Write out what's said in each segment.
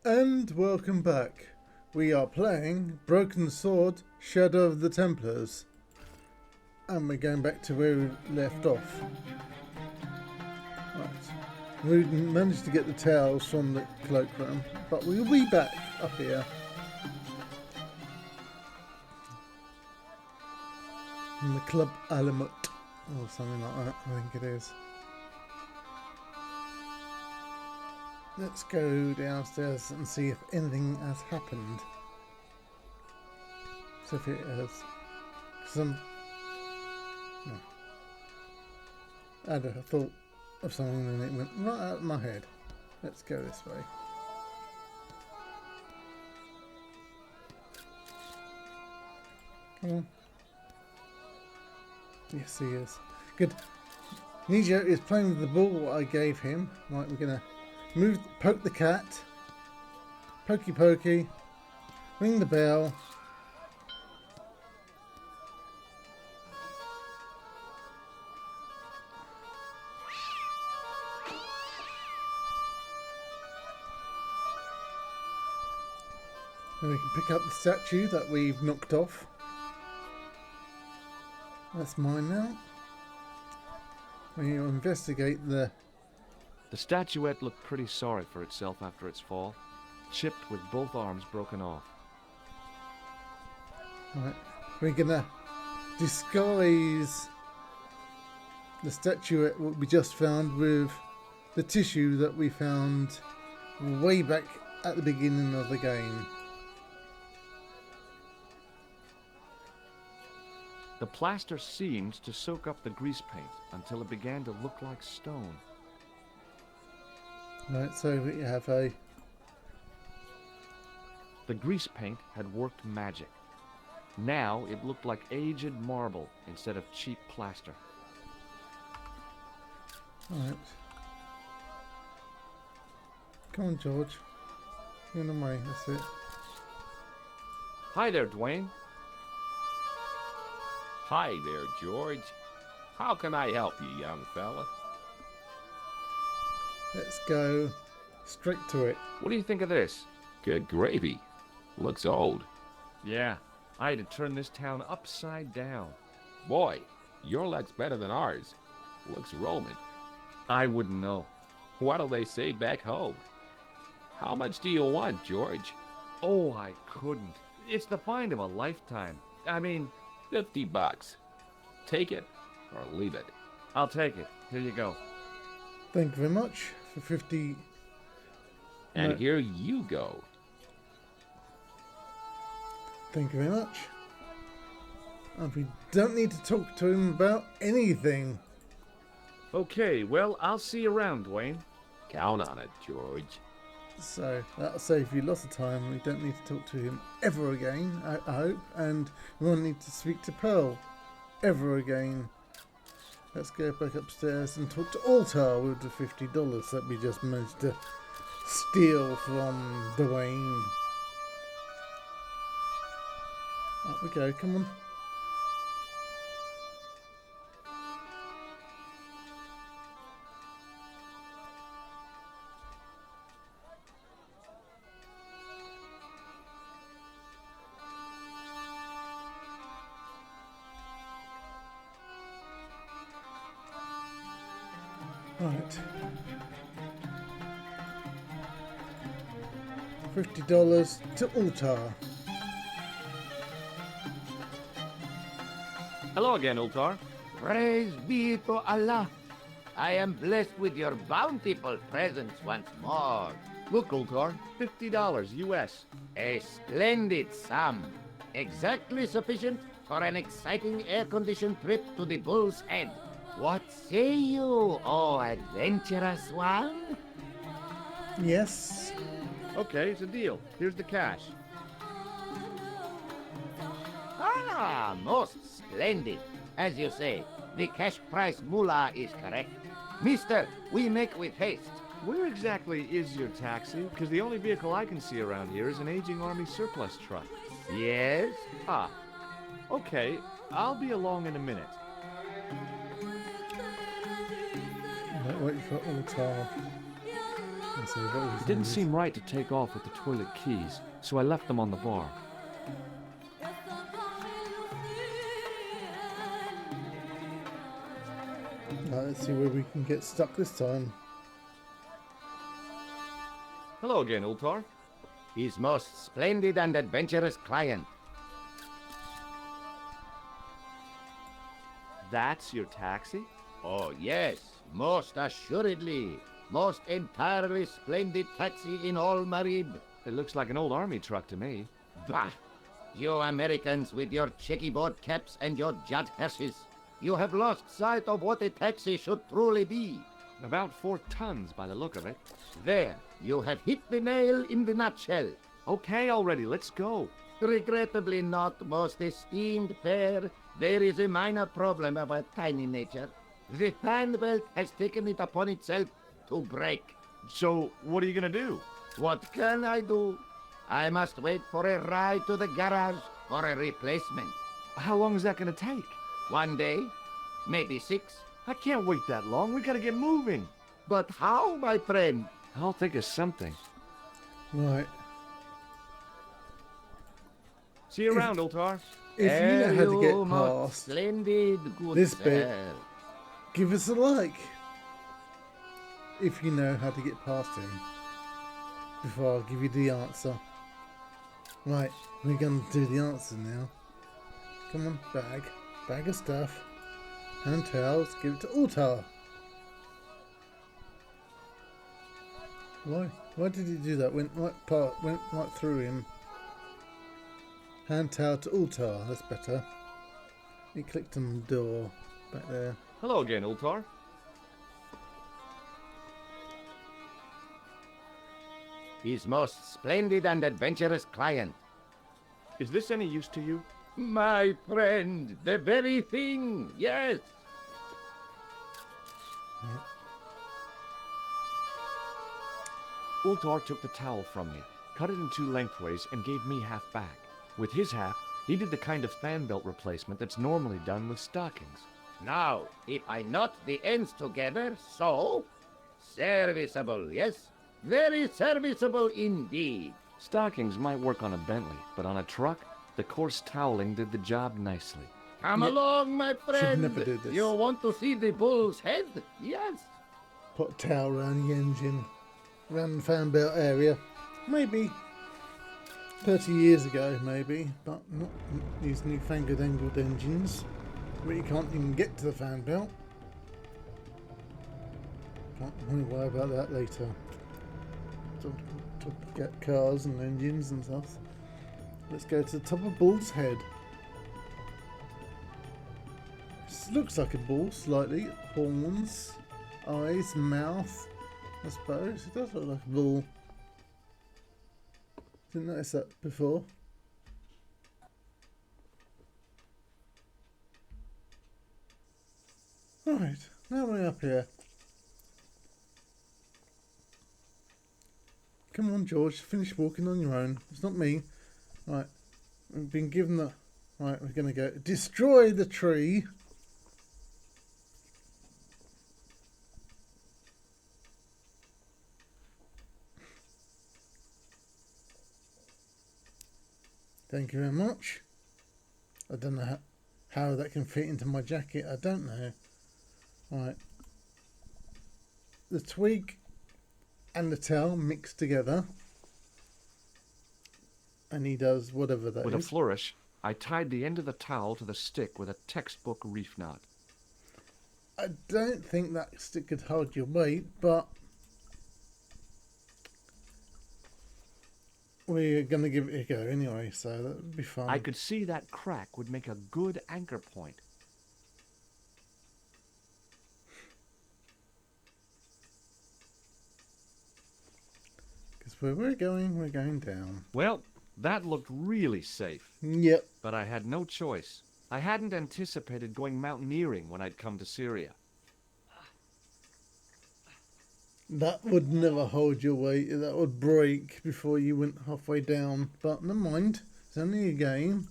And welcome back. We are playing Brokensword Shadow of the Templars. And we're going back to where we left off. Right. We managed to get the towels from the cloakroom, but we'll be back up here. In the Club Alamut, or something like that, I think it is. Let's go downstairs and see if anything has happened. So if it has, because I had a thought of something and it went right out of my head. Let's go this way. Come on. Yes, he is. Good. Nijo is playing with the ball I gave him. Right, we're gonna poke the cat. Pokey pokey. Ring the bell. Then we can pick up the statue that we've knocked off. That's mine now. We'll investigate the... The statuette looked pretty sorry for itself after its fall, chipped with both arms broken off. Right, we're gonna disguise the statuette what we just found with the tissue that we found way back at the beginning of the game. The plaster seemed to soak up the grease paint until it began to look like stone. Right, so we have a... The grease paint had worked magic. Now it looked like aged marble instead of cheap plaster. Right. Come on, George. Run away, that's it. Hi there, Dwayne. Hi there, George. How can I help you, young fella? Let's go straight to it. What do you think of this? Good gravy. Looks old. Yeah, I had to turn this town upside down. Boy, your luck's better than ours. Looks Roman. I wouldn't know. What do they say back home? How much do you want, George? Oh, I couldn't. It's the find of a lifetime. I mean... $50. Take it or leave it. I'll take it. Here you go. Thank you very much for 50. And No. here you go. Thank you very much. And we don't need to talk to him about anything. Okay, well, I'll see you around, Dwayne. Count on it, George. So that'll save you lots of time. We don't need to talk to him ever again, I hope. And we won't need to speak to Pearl ever again. Let's go back upstairs and talk to Ultar with the $50 that we just managed to steal from Dwayne. Up we go, come on. Right. $50 to Ultar. Hello again, Ultar. Praise be to Allah. I am blessed with your bountiful presence once more. Look, Ultar, $50 US. A splendid sum. Exactly sufficient for an exciting air-conditioned trip to the Bull's Head. What say you, oh adventurous one? Yes. Okay, it's a deal. Here's the cash. Ah, most splendid. As you say, the cash price mullah is correct. Mister, we make with haste. Where exactly is your taxi? Because the only vehicle I can see around here is an aging army surplus truck. Yes? Ah, okay. I'll be along in a minute. Wait for Ultar. Let's see what we It can didn't use. seem right to take off with the toilet keys, so I left them on the bar. Right, let's see where we can get stuck this time. Hello again, Ultar. His most splendid and adventurous client. That's your taxi? Oh, yes, most assuredly. Most entirely splendid taxi in all Marib. It looks like an old army truck to me. Bah! You Americans with your checkerboard caps and your judd hearses. You have lost sight of what a taxi should truly be. About 4 tons by the look of it. There, you have hit the nail in the nutshell. Okay already, let's go. Regrettably not, most esteemed pair. There is a minor problem of a tiny nature. The fan belt has taken it upon itself to break. So, what are you gonna do? What can I do? I must wait for a ride to the garage for a replacement. How long is that gonna take? 1 day, maybe 6. I can't wait that long, we gotta get moving. But how, my friend? I'll think of something. Right. See you around, Ultar. If you know how to get most past, splendid, good this bit, sir. give us a like. If you know how to get past him. Before I give you the answer. Right, we're going to do the answer now. Come on, bag of stuff, hand towels, give it to Ultar. Why? Why did he do that? Went right through him. Hand towel to Ultar, that's better. He clicked on the door back there. Hello again, Ultar. His most splendid and adventurous client. Is this any use to you? My friend, the very thing, yes. Ultar took the towel from me, cut it in 2 lengthways, and gave me half back. With his half, he did the kind of fan belt replacement that's normally done with stockings. Now, if I knot the ends together, so, serviceable, yes? Very serviceable indeed. Stockings might work on a Bentley, but on a truck, the coarse toweling did the job nicely. Come Yeah. along, my friend. never do this. You want to see the bull's head? Yes. Put a towel around the engine, around the fan belt area. Maybe 30 years ago, maybe, but not these newfangled angled engines where you can't even get to the fan belt. Can't really worry about that later. To get cars and engines and stuff. Let's go to the top of Bull's head. This looks like a bull slightly. Horns, eyes, mouth. I suppose it does look like a bull. Didn't notice that before. Right, now we're up here. Come on, George, finish walking on your own. It's not me. Right, we've been given the... Right, we're going to go destroy the tree. Thank you very much. I don't know how that can fit into my jacket. I don't know. Right. The twig and the tail mixed together. And he does whatever that With a is. flourish, I tied the end of the towel to the stick with a textbook reef knot. I don't think that stick could hold your weight, but we're going to give it a go anyway, so that would be fun. I could see that crack would make a good anchor point. Because where we're going down. Well, that looked really safe, Yep. but I had no choice. I hadn't anticipated going mountaineering when I'd come to Syria. That would never hold your weight. That would break before you went halfway down. But never mind. It's only a game.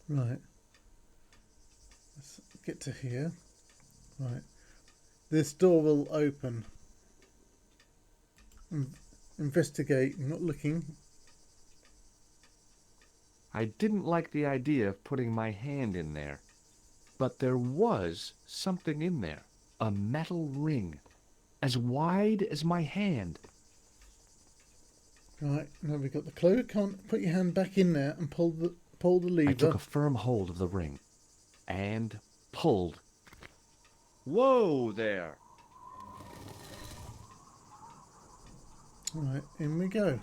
Right. Let's get to here. Right. This door will open. Investigate. I'm not looking. I didn't like the idea of putting my hand in there. But there was something in there. A metal ring. As wide as my hand. Right, now we've got the clue. Can't put your hand back in there and pull the lever. I took a firm hold of the ring. And pulled. Whoa there! Right, in we go.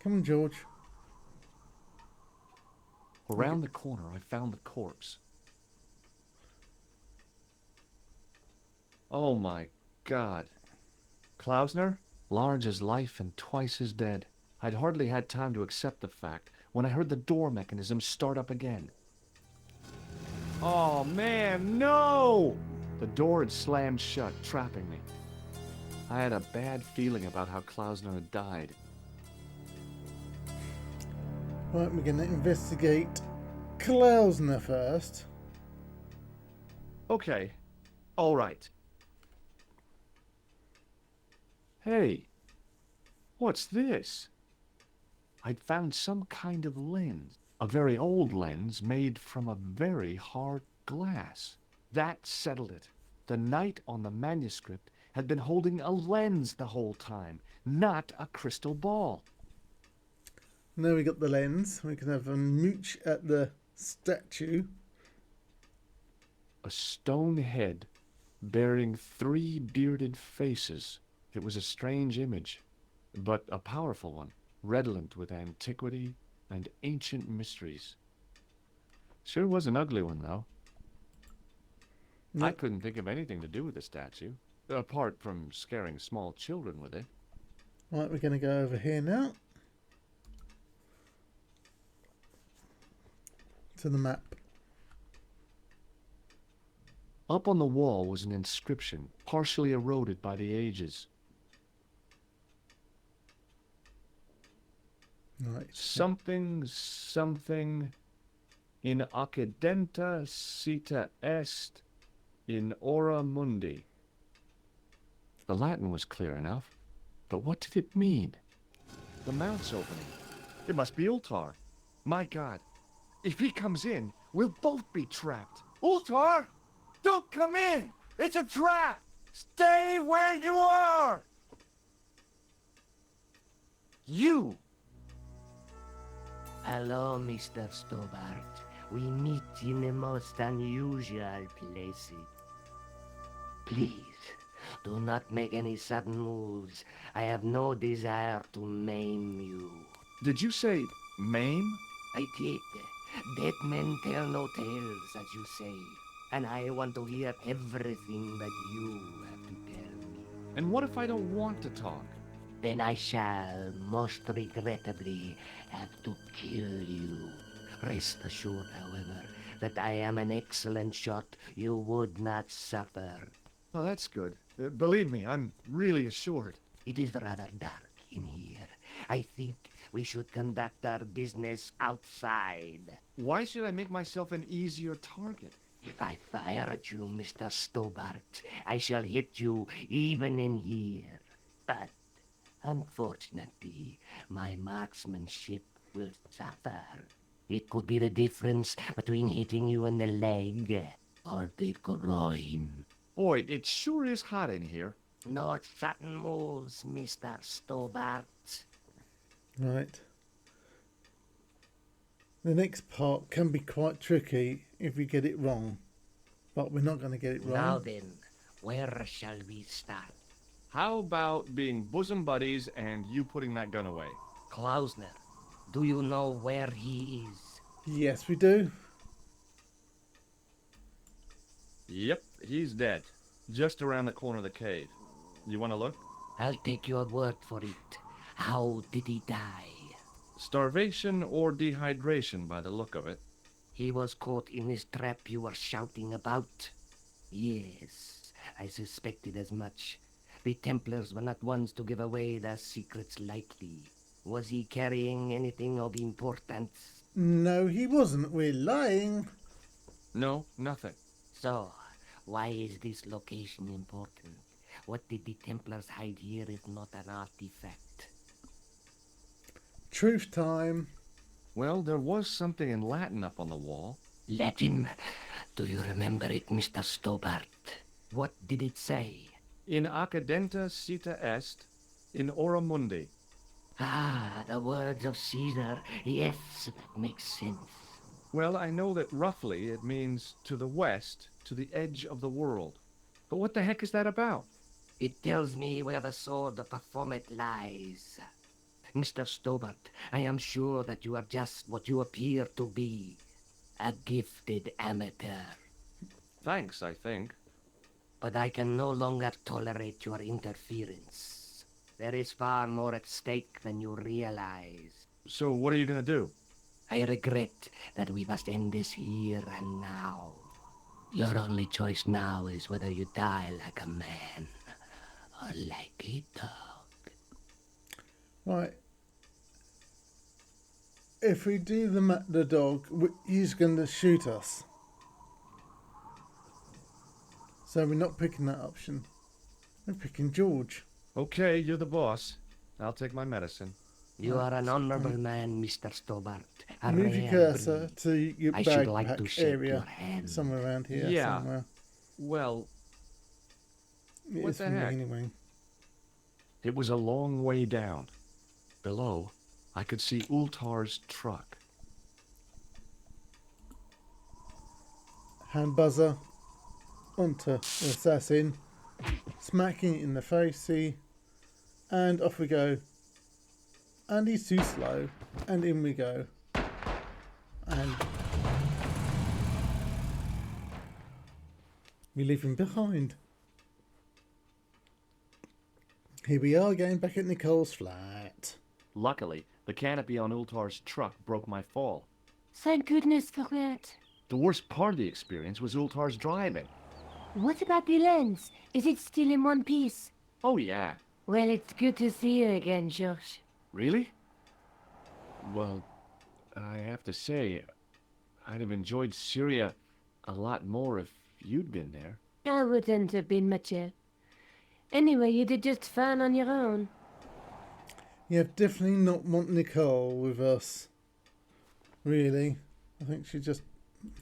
Come on, George. Around the corner, I found the corpse. Oh my God. Klausner? Large as life and twice as dead. I'd hardly had time to accept the fact when I heard the door mechanism start up again. Oh man, no! The door had slammed shut, trapping me. I had a bad feeling about how Klausner had died. Right, we're going to investigate Klausner first. Okay, all right. Hey, what's this? I'd found some kind of lens, a very old lens made from a very hard glass. That settled it. The knight on the manuscript had been holding a lens the whole time, not a crystal ball. Now we got the lens. We can have a mooch at the statue. A stone head bearing 3 bearded faces. It was a strange image, but a powerful one, redolent with antiquity and ancient mysteries. Sure was an ugly one, though. I couldn't think of anything to do with the statue, apart from scaring small children with it. Right, we're going to go over here now. To the map. Up on the wall was an inscription, partially eroded by the ages. Right. Something, in occidenta cita est in ora mundi. The Latin was clear enough, but what did it mean? The mouth's opening. It must be Ultar. My God, if he comes in, we'll both be trapped. Ultar! Don't come in! It's a trap! Stay where you are! You! Hello, Mr. Stobart. We meet in the most unusual places. Please, do not make any sudden moves. I have no desire to maim you. Did you say maim? I did. Dead men tell no tales, as you say. And I want to hear everything that you have to tell me. And what if I don't want to talk? Then I shall, most regrettably, have to kill you. Rest assured, however, that I am an excellent shot you would not suffer. Oh, that's good. Believe me, I'm really assured. It is rather dark in here. I think we should conduct our business outside. Why should I make myself an easier target? If I fire at you, Mr. Stobart, I shall hit you even in here. But, unfortunately, my marksmanship will suffer. It could be the difference between hitting you in the leg or the groin. Boy, it sure is hot in here. No sudden moves, Mr. Stobart. Right. The next part can be quite tricky if we get it wrong. But we're not going to get it wrong. Now then, where shall we start? How about being bosom buddies and you putting that gun away? Klausner, do you know where he is? Yes, we do. Yep, he's dead. Just around the corner of the cave. You want to look? I'll take your word for it. How did he die? Starvation or dehydration by the look of it. He was caught in this trap you were shouting about? Yes, I suspected as much. The Templars were not ones to give away their secrets lightly. Was he carrying anything of importance? No, he wasn't. We're lying. No, nothing. So, why is this location important? What did the Templars hide here if not an artifact? Truth time. Well, there was something in Latin up on the wall. Latin. Do you remember it, Mr. Stobart? What did it say? In accidenta cita est, in ora mundi. Ah, the words of Caesar. Yes, that makes sense. Well, I know that roughly it means to the west, to the edge of the world. But what the heck is that about? It tells me where the sword of Baphomet lies. Mr. Stobart, I am sure that you are just what you appear to be. A gifted amateur. Thanks, I think. But I can no longer tolerate your interference. There is far more at stake than you realize. So what are you gonna do? I regret that we must end this here and now. Your only choice now is whether you die like a man or like a dog. Right. If we do the dog, he's going to shoot us. So we're not picking that option. We're picking George. Okay, you're the boss. I'll take my medicine. You are an honorable man, Mr. Stobart. A Move your rare cursor breed. to your I should like to backpack shake area. your hand. Somewhere around here. Yeah. Somewhere. Well, It What is the for me heck? anyway. it was a long way down. Below, I could see Ultar's truck. Hand buzzer onto the assassin, smacking it in the face, see, and off we go. And he's too slow, and in we go. And we leave him behind. Here we are again back at Nicole's flat. Luckily, the canopy on Ultar's truck broke my fall. Thank goodness for that. The worst part of the experience was Ultar's driving. What about the lens? Is it still in one piece? Oh yeah. Well, it's good to see you again, George. Really? Well, I have to say, I'd have enjoyed Syria a lot more if you'd been there. I wouldn't have been much help. Anyway, you did just fine on your own. Yeah, definitely not want Nicole with us. Really. I think she just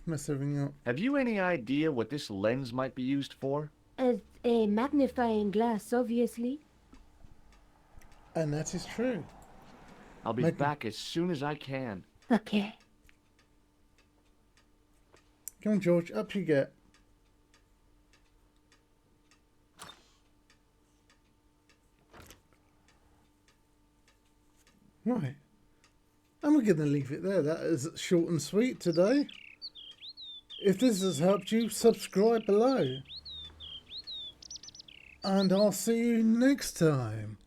messed everything up. Have you any idea what this lens might be used for? As a magnifying glass, obviously. And that is true. I'll be Might be- back as soon as I can. Okay. Come on, George, up you get. Right. And we're going to leave it there. That is short and sweet today. If this has helped you, subscribe below. And I'll see you next time.